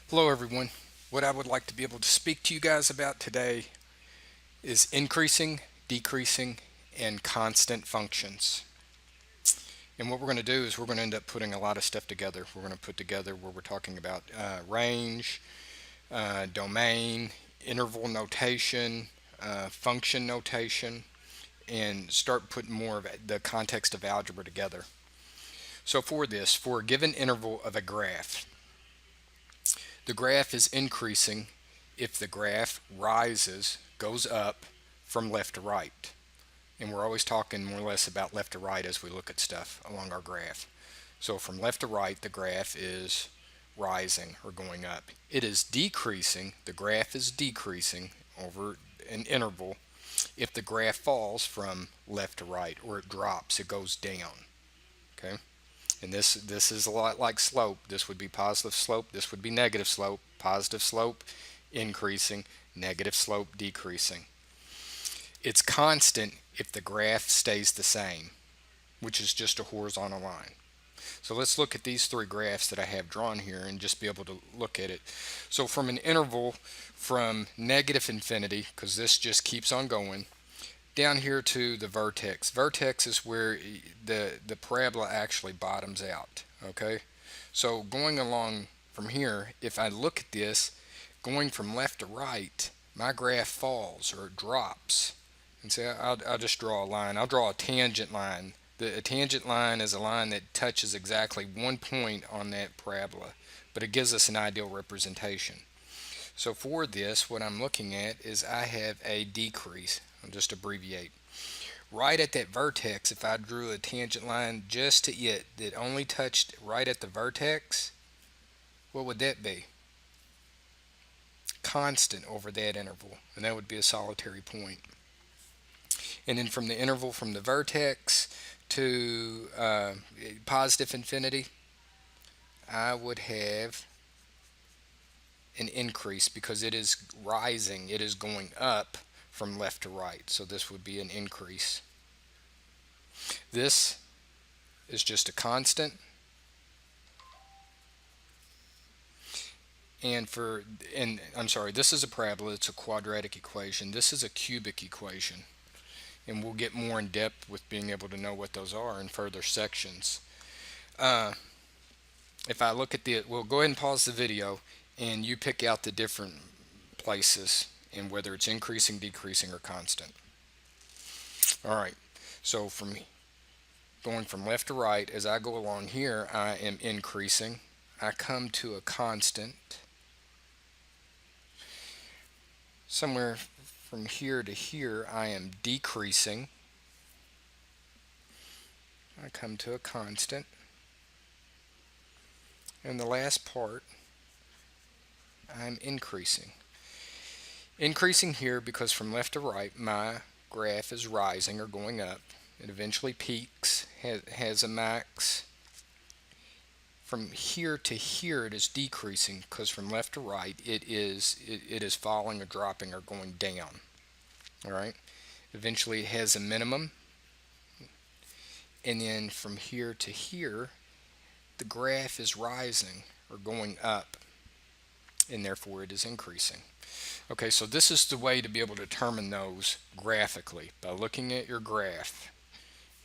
Hello, everyone. What I would like to be able to speak to you guys about today is increasing, decreasing, and constant functions. And what we're going to do is we're going to end up putting a lot of stuff together. We're going to put together where we're talking about range, domain, interval notation, function notation, and start putting more of the context of algebra together. So for a given interval of a graph, the graph is increasing if the graph rises, goes up from left to right. And we're always talking more or less about left to right as we look at stuff along our graph. So from left to right, the graph is rising or going up. It is decreasing, the graph is decreasing over an interval if the graph falls from left to right or it drops, it goes down. Okay? And this is a lot like slope. This would be positive slope, this would be negative slope. Positive slope increasing, negative slope decreasing. It's constant if the graph stays the same, which is just a horizontal line. So let's look at these three graphs that I have drawn here and just be able to look at it. So from an interval from negative infinity, because this just keeps on going, down here to the vertex. Vertex is where the parabola actually bottoms out. Okay, so going along from here, if I look at this, going from left to right, my graph falls or it drops. And so I'll just draw a line. I'll draw a tangent line. A tangent line is a line that touches exactly one point on that parabola, but it gives us an ideal representation. So for this, what I'm looking at is I have a decrease. I'll just abbreviate. Right at that vertex, if I drew a tangent line just to it that only touched right at the vertex, what would that be? Constant over that interval, and that would be a solitary point. And then from the interval from the vertex to positive infinity, I would have an increase because it is rising, it is going up from left to right. So this would be an increase. This is just a constant. And I'm sorry, this is a parabola, it's a quadratic equation. This is a cubic equation. And we'll get more in depth with being able to know what those are in further sections. Uh, if I look at we'll go ahead and pause the video and you pick out the different places and whether it's increasing, decreasing, or constant. All right, so from going from left to right, as I go along here, I am increasing. I come to a constant. Somewhere from here to here, I am decreasing. I come to a constant. And the last part, I'm increasing. Increasing here because from left to right, my graph is rising or going up. It eventually peaks, has a max. From here to here, it is decreasing because from left to right, it is falling or dropping or going down. All right. Eventually, it has a minimum, and then from here to here, the graph is rising or going up, and therefore it is increasing. Okay, so this is the way to be able to determine those graphically by looking at your graph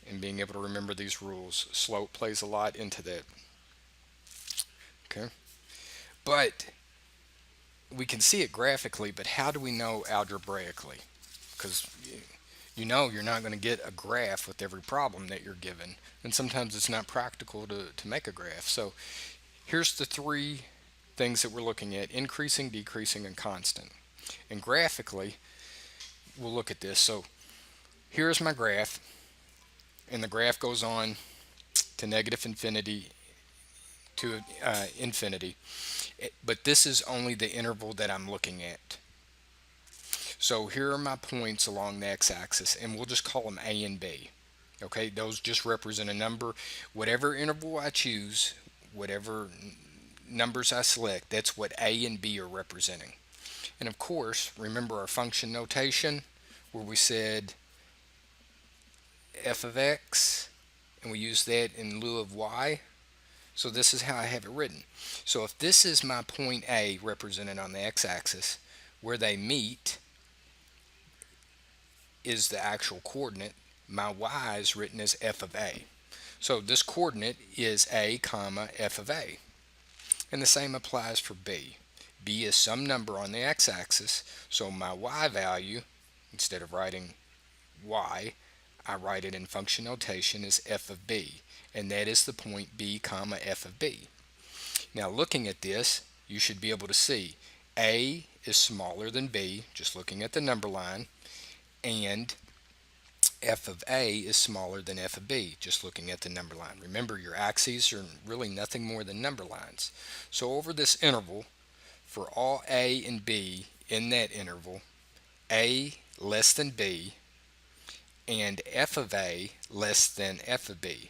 and being able to remember these rules. Slope plays a lot into that. Okay, but we can see it graphically, but how do we know algebraically? Because you know you're not going to get a graph with every problem that you're given, and sometimes it's not practical to make a graph. So here's the three things that we're looking at: increasing, decreasing, and constant. And graphically, we'll look at this. So here's my graph, and the graph goes on to negative infinity to infinity. But this is only the interval that I'm looking at. So here are my points along the x-axis, and we'll just call them A and B. Okay, those just represent a number. Whatever interval I choose, whatever numbers I select, that's what A and B are representing. And of course, remember our function notation where we said f of x, and we use that in lieu of y. So this is how I have it written. So if this is my point A represented on the x-axis, where they meet is the actual coordinate, my y is written as f of a. So this coordinate is a comma f of a. And the same applies for b. B is some number on the x-axis, so my y value, instead of writing y, I write it in function notation as f of b, and that is the point b comma f of b. Now looking at this, you should be able to see a is smaller than b, just looking at the number line, and f of a is smaller than f of b, just looking at the number line. Remember, your axes are really nothing more than number lines. So over this interval, for all a and b in that interval, a less than b and f of a less than f of b.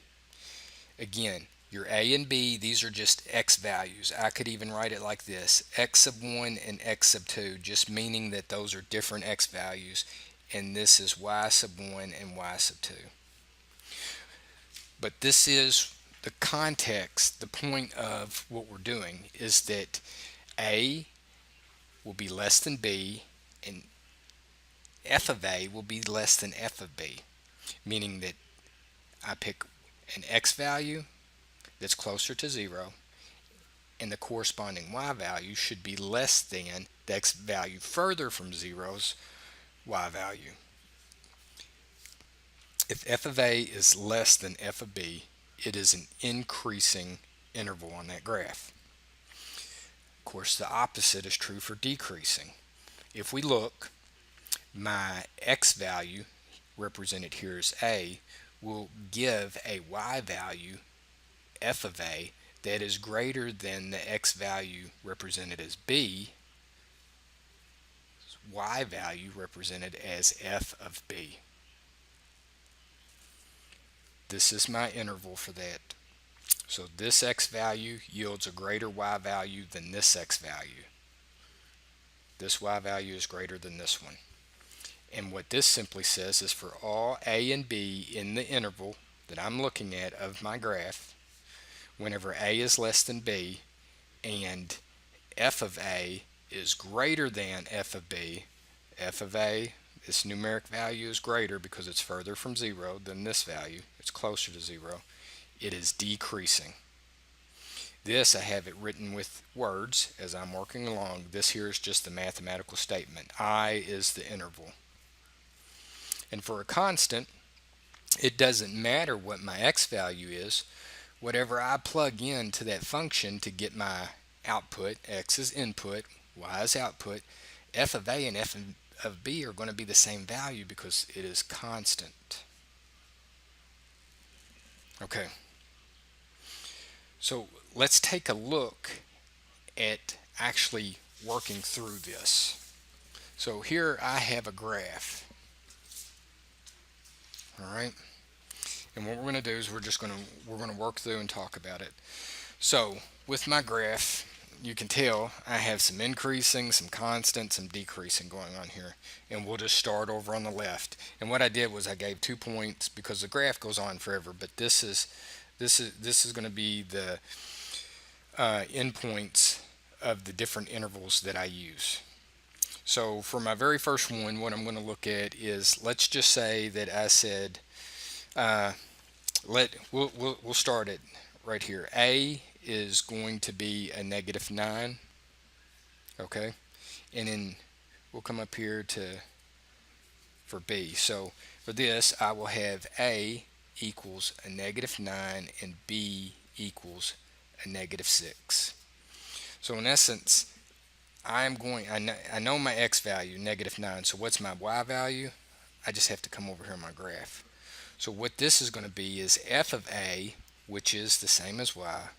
Again, your a and b, these are just x values. I could even write it like this: x sub 1 and x sub 2, just meaning that those are different x values, and this is y sub 1 and y sub 2. But this is the context, the point of what we're doing is that a will be less than b and f of a will be less than f of b, meaning that I pick an x value that's closer to 0, and the corresponding y value should be less than the x value further from 0's y value. If f of a is less than f of b, it is an increasing interval on that graph. Of course, the opposite is true for decreasing. If we look, my x value, represented here as a, will give a y value, f of a, that is greater than the x value represented as b, y value represented as f of b. This is my interval for that. So this x value yields a greater y value than this x value. This y value is greater than this one. And what this simply says is for all a and b in the interval that I'm looking at of my graph, whenever a is less than b and f of a is greater than f of b, f of a, this numeric value is greater because it's further from 0 than this value, it's closer to 0, it is decreasing. This I have it written with words as I'm working along. This here is just the mathematical statement. I is the interval. And for a constant, it doesn't matter what my x value is. Whatever I plug into that function to get my output, x is input, y is output, f of a and f of b are going to be the same value because it is constant. Okay. So let's take a look at actually working through this. So here I have a graph. All right. And what we're going to do is we're going to work through and talk about it. So with my graph, you can tell I have some increasing, some constant, some decreasing going on here. And we'll just start over on the left. And what I did was I gave 2 points because the graph goes on forever, but this is going to be the endpoints of the different intervals that I use. So for my very first one, what I'm going to look at is, let's just say that I said, we'll start it right here. A is going to be a -9, okay, and then we'll come up here for B. So for this, I will have A equals a -9 and B equals a -6. So in essence, I know my x value, -9, so what's my y value? I just have to come over here on my graph. So what this is going to be is f of a, which is the same as y,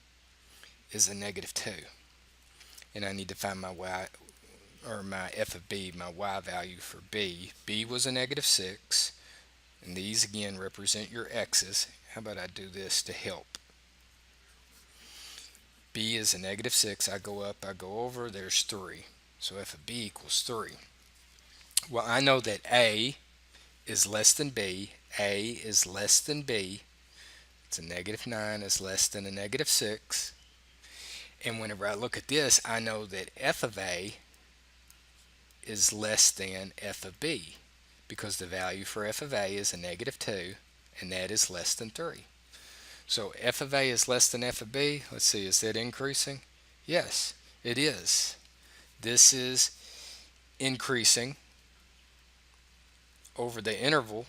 is a -2. And I need to find my y, or my f of b, my y value for b. B was a -6, and these again represent your x's. How about I do this to help? B is a -6. I go up, I go over, there's 3. So f of b equals 3. Well, I know that a is less than b, a is less than b, It's a negative 9 is less than a negative 6. And whenever I look at this, I know that f of a is less than f of b, because the value for f of a is a negative 2, and that is less than 3. So f of a is less than f of b. Let's see, is that increasing? Yes, it is. This is increasing over the interval,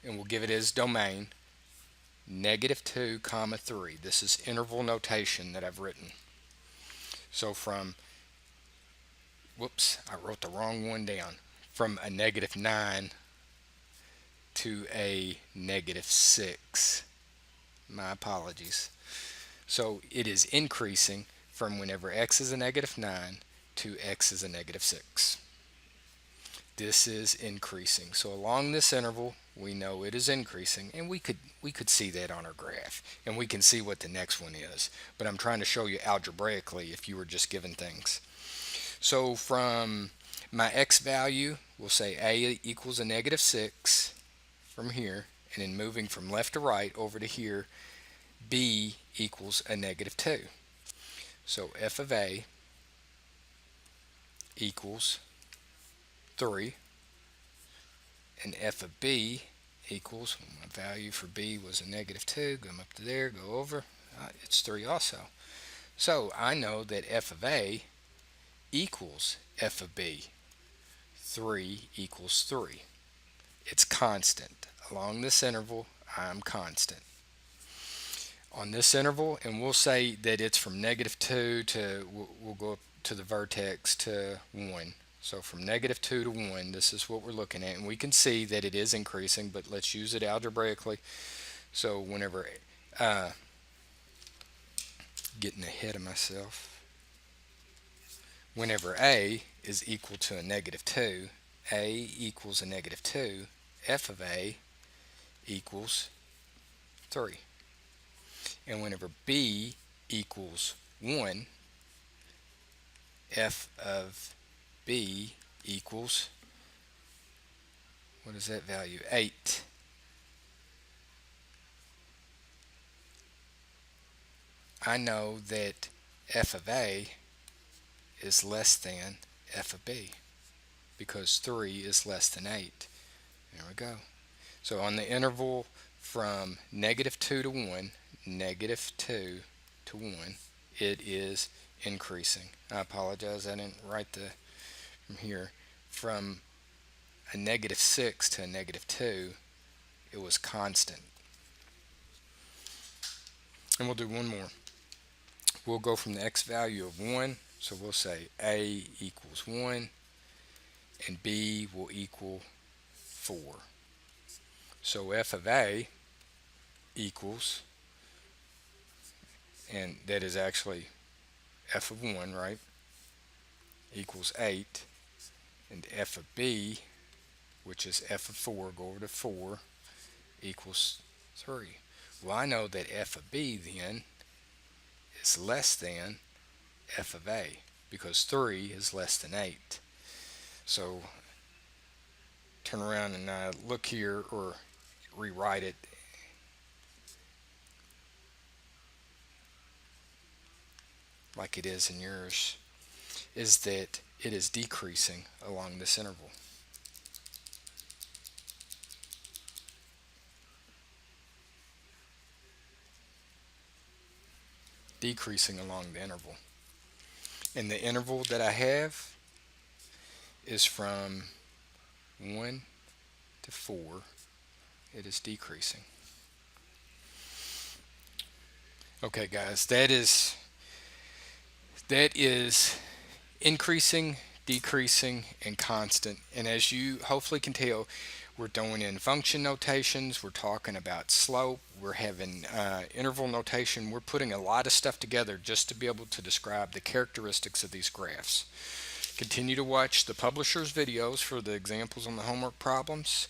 and we'll give it as domain, negative 2 comma 3. This is interval notation that I've written. So from, whoops, I wrote the wrong one down. From a negative 9 to a negative 6. My apologies. So it is increasing from whenever x is a negative 9 to x is a negative 6. This is increasing. So along this interval, we know it is increasing, and we could see that on our graph, and we can see what the next one is. But I'm trying to show you algebraically if you were just given things. So from my x value, we'll say a equals a negative 6 from here, and then moving from left to right over to here, b equals a negative 2. So f of a equals 3, and f of b equals, my value for b was a negative 2, go up to there, go over, it's 3 also. So I know that f of a equals f of b. 3 equals 3. It's constant. Along this interval, I'm constant. On this interval, and we'll say that it's from negative 2 to, we'll go up to the vertex to 1. So from negative 2 to 1, this is what we're looking at. And we can see that it is increasing, but let's use it algebraically. So whenever, getting ahead of myself, whenever a is equal to a negative 2, a equals a negative 2, f of a equals 3. And whenever b equals 1, f of b equals, what is that value? 8. I know that f of a is less than f of b, because 3 is less than 8. There we go. So on the interval from negative 2 to 1, negative 2 to 1, it is increasing. I apologize, I didn't write the from here. From a negative 6 to a negative 2, it was constant. And we'll do one more. We'll go from the x value of 1, so we'll say a equals 1, and b will equal 4. So f of a equals, and that is actually f of 1, right, equals 8, and f of b, which is f of 4, go over to 4, equals 3. Well, I know that f of b then is less than f of a, because 3 is less than 8. So turn around and look here, or rewrite it. Like it is in yours, is that it is decreasing along this interval. Decreasing along the interval. And the interval that I have is from 1 to 4. It is decreasing. Okay guys, that is increasing, decreasing, and constant. And as you hopefully can tell, we're throwing in function notations, we're talking about slope, we're having interval notation. We're putting a lot of stuff together just to be able to describe the characteristics of these graphs. Continue to watch the publisher's videos for the examples on the homework problems,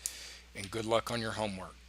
and good luck on your homework.